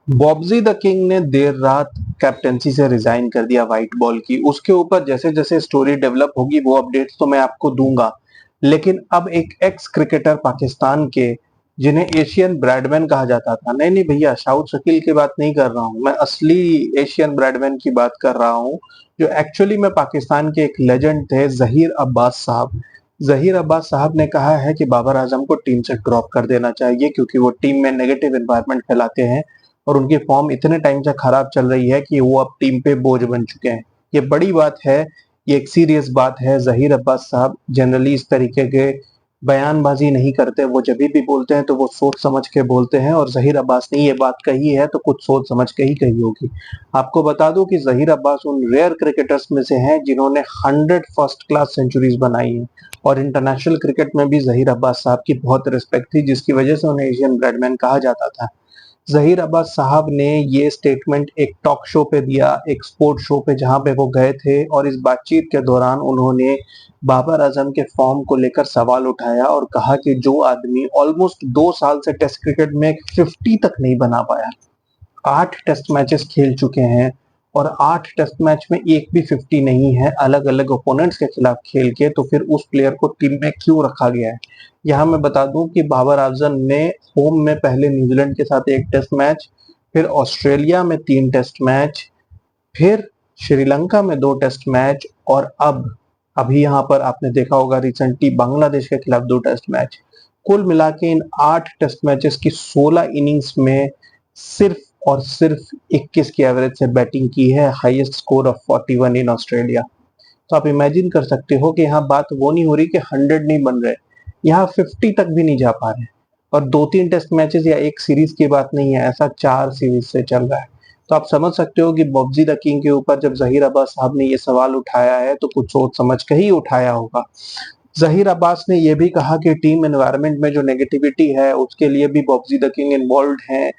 Bobji the king ने देर रात captaincy से रिजाइन कर दिया व्हाइट बॉल की। उसके ऊपर जैसे जैसे स्टोरी डेवलप होगी वो अपडेट्स तो मैं आपको दूंगा। लेकिन अब एक एक्स क्रिकेटर पाकिस्तान के, जिन्हें एशियन ब्रैडमैन कहा जाता था, नहीं नहीं भैया, शाउद शकील की बात नहीं कर रहा हूँ मैं, असली एशियन ब्रैडमैन की बात कर रहा हूँ, जो एक्चुअली में पाकिस्तान के एक लेजेंड थे, जहीर अब्बास साहब। जहीर अब्बास साहब ने कहा है कि बाबर आजम को टीम से ड्रॉप कर देना चाहिए क्योंकि वो टीम में नेगेटिव एनवायरनमेंट फैलाते हैं और उनकी फॉर्म इतने टाइम से खराब चल रही है कि वो अब टीम पे बोझ बन चुके हैं। ये बड़ी बात है, ये एक सीरियस बात है। जहीर अब्बास साहब जनरली इस तरीके के बयानबाजी नहीं करते, वो जब भी बोलते हैं तो वो सोच समझ के बोलते हैं, और जहीर अब्बास ने ये बात कही है तो कुछ सोच समझ के ही कही होगी। आपको बता दूं कि जहीर अब्बास उन रेयर क्रिकेटर्स में से हैं जिन्होंने 100 फर्स्ट क्लास सेंचुरीज बनाई हैं, और इंटरनेशनल क्रिकेट में भी जहीर अब्बास साहब की बहुत रिस्पेक्ट थी, जिसकी वजह से उन्हें एशियन ब्रैडमैन कहा जाता था। जहीर अब्बास साहब ने ये स्टेटमेंट एक टॉक शो पे दिया, एक स्पोर्ट शो पे, जहां पे वो गए थे, और इस बातचीत के दौरान उन्होंने बाबर आजम के फॉर्म को लेकर सवाल उठाया और कहा कि जो आदमी ऑलमोस्ट 2 साल से टेस्ट क्रिकेट में 50 तक नहीं बना पाया, 8 टेस्ट मैचेस खेल चुके हैं, और 8 टेस्ट मैच में एक भी 50 नहीं है अलग अलग ओपोनेंट्स के खिलाफ खेल के, तो फिर उस प्लेयर को टीम में क्यों रखा गया है। यहाँ मैं बता दूं कि बाबर आजम ने होम में पहले न्यूजीलैंड के साथ 1 टेस्ट मैच, फिर ऑस्ट्रेलिया में 3 टेस्ट मैच, फिर श्रीलंका में 2 टेस्ट मैच, और अब अभी यहाँ पर आपने देखा होगा रिसेंटली बांग्लादेश के खिलाफ 2 टेस्ट मैच। कुल मिला के इन 8 टेस्ट मैचेस की 16 इनिंग्स में सिर्फ और सिर्फ 21 की एवरेज से बैटिंग की है, highest score of 41 in Australia. तो आप इमेजिन कर सकते हो कि यहाँ बात वो नहीं हो रही कि 100 नहीं बन रहे, यहाँ 50 तक भी नहीं जा पा रहे। और 2-3 टेस्ट मैचेस या एक सीरीज की बात नहीं है, ऐसा 4 सीरीज से चल रहा है। तो आप समझ सकते हो कि बॉब्जी द किंग के ऊपर जब जहीर अब्बास साहब ने ये सवाल उठाया है तो कुछ सोच समझ के ही उठाया होगा। जहीर अब्बास ने यह भी कहा कि टीम एनवायरनमेंट में जो नेगेटिविटी है उसके लिए भी बॉब्जी द किंग इन्वॉल्व हैं,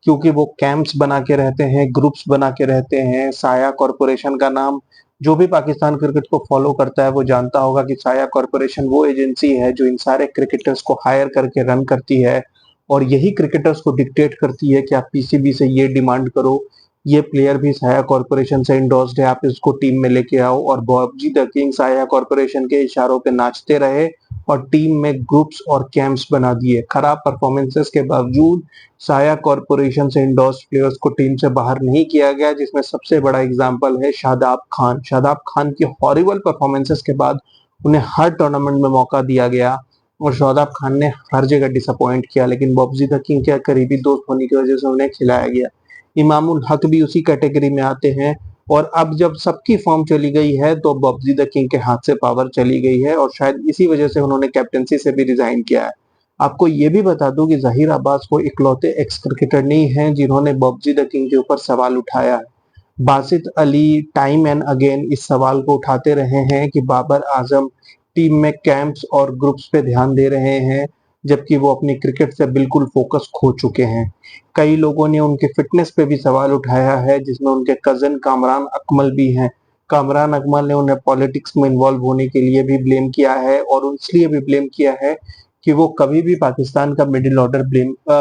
क्योंकि वो कैंप्स बना के रहते हैं, ग्रुप्स बना के रहते हैं। साया कॉरपोरेशन का नाम जो भी पाकिस्तान क्रिकेट को फॉलो करता है वो जानता होगा कि साया कॉरपोरेशन वो एजेंसी है जो इन सारे क्रिकेटर्स को हायर करके रन करती है, और यही क्रिकेटर्स को डिक्टेट करती है कि आप पीसीबी से ये डिमांड करो, ये प्लेयर भी साया कॉरपोरेशन से इंडोर्स्ड है, आप इसको टीम में लेके आओ। और बॉबजी द किंग साया कॉरपोरेशन के इशारों पे नाचते रहे और टीम में ग्रुप्स और कैंप्स बना दिए। खराब परफॉर्मेंसेस के बावजूद साया कॉरपोरेशन से इंडोर्स्ड प्लेयर्स को टीम से बाहर नहीं किया गया, जिसमें सबसे बड़ा एग्जाम्पल है शादाब खान। शादाब खान की हॉरिबल परफॉर्मेंसेस के बाद उन्हें हर टूर्नामेंट में मौका दिया गया, और शादाब खान ने हर जगह डिसअपॉइंट किया, लेकिन बॉब्जी द किंग के करीबी दोस्त होने की वजह से उन्हें खिलाया गया। इमामुल हक भी उसी कैटेगरी में आते हैं, और अब जब सबकी फॉर्म चली गई है तो बॉब्जी द किंग के हाथ से पावर चली गई है, और शायद इसी वजह से उन्होंने कैप्टनसी से भी रिजाइन किया है। आपको ये भी बता दूं कि जहीर अब्बास वो इकलौते एक्स क्रिकेटर नहीं हैं जिन्होंने बॉब्जी द किंग के ऊपर सवाल उठाया है। Basit Ali time and again इस सवाल को उठाते रहे हैं कि बाबर आजम टीम में कैंप्स और ग्रुप्स पे ध्यान दे रहे हैं, जबकि वो अपनी क्रिकेट से बिल्कुल फोकस खो चुके हैं। कई लोगों ने उनके फिटनेस पे भी सवाल उठाया है, जिसमें उनके कजन कामरान अकमल भी हैं। कामरान अकमल ने उन्हें पॉलिटिक्स में इन्वॉल्व होने के लिए भी ब्लेम किया है, और इसलिए भी ब्लेम किया है कि वो कभी भी पाकिस्तान का मिडिल ऑर्डर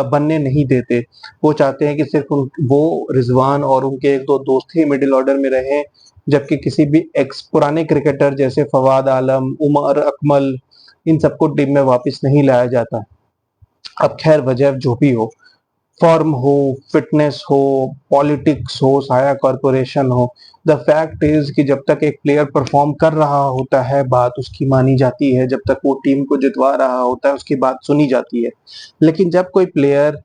बनने नहीं देते। वो चाहते हैं कि सिर्फ वो रिजवान और उनके एक दो दोस्त ही मिडिल ऑर्डर में रहे, जबकि किसी भी एक्स पुराने क्रिकेटर जैसे फवाद आलम, उमर अकमल, इन सबको टीम में वापस नहीं लाया जाता। अब खैर वजह जो भी हो, फॉर्म हो, फिटनेस हो, पॉलिटिक्स हो, साया कॉरपोरेशन हो, द फैक्ट इज कि जब तक एक प्लेयर परफॉर्म कर रहा होता है बात उसकी मानी जाती है, जब तक वो टीम को जितवा रहा होता है उसकी बात सुनी जाती है। लेकिन जब कोई प्लेयर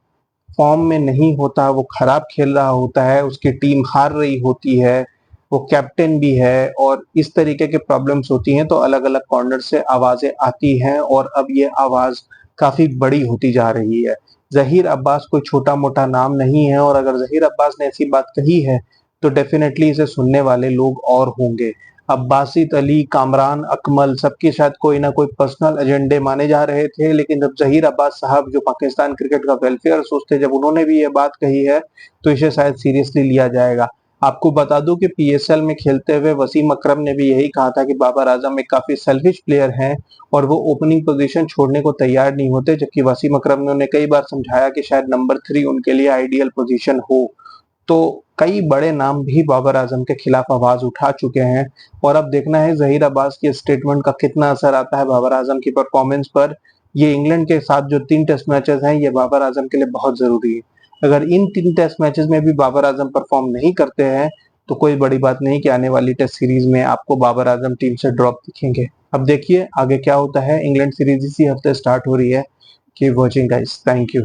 फॉर्म में नहीं होता, वो खराब खेल रहा होता है, उसकी टीम हार रही होती है, वो कैप्टन भी है, और इस तरीके के प्रॉब्लम्स होती हैं, तो अलग अलग कॉर्नर से आवाजें आती हैं, और अब ये आवाज काफी बड़ी होती जा रही है। जहीर अब्बास कोई छोटा मोटा नाम नहीं है, और अगर जहीर अब्बास ने ऐसी बात कही है तो डेफिनेटली इसे सुनने वाले लोग और होंगे। अब बासित अली, कामरान अकमल, सबके शायद कोई ना कोई पर्सनल एजेंडे माने जा रहे थे, लेकिन जब जहीर अब्बास साहब जो पाकिस्तान क्रिकेट का वेलफेयर सोचते, जब उन्होंने भी ये बात कही है तो इसे शायद सीरियसली लिया जाएगा। आपको बता दूं कि पीएसएल में खेलते हुए वसीम अकरम ने भी यही कहा था कि बाबर आजम एक काफी सेल्फिश प्लेयर हैं और वो ओपनिंग पोजीशन छोड़ने को तैयार नहीं होते, जबकि वसीम अकरम ने उन्हें कई बार समझाया कि शायद नंबर 3 उनके लिए आइडियल पोजीशन हो। तो कई बड़े नाम भी बाबर आजम के खिलाफ आवाज उठा चुके हैं और अब देखना है जहीर अब्बास के स्टेटमेंट का कितना असर आता है बाबर आजम की परफॉर्मेंस पर। ये इंग्लैंड के साथ जो 3 टेस्ट मैचेस हैं ये बाबर आजम के लिए बहुत जरूरी है। अगर इन 3 टेस्ट मैचेस में भी बाबर आजम परफॉर्म नहीं करते हैं तो कोई बड़ी बात नहीं कि आने वाली टेस्ट सीरीज में आपको बाबर आजम टीम से ड्रॉप दिखेंगे। अब देखिए आगे क्या होता है। इंग्लैंड सीरीज इसी हफ्ते स्टार्ट हो रही है। Keep watching guys, thank you.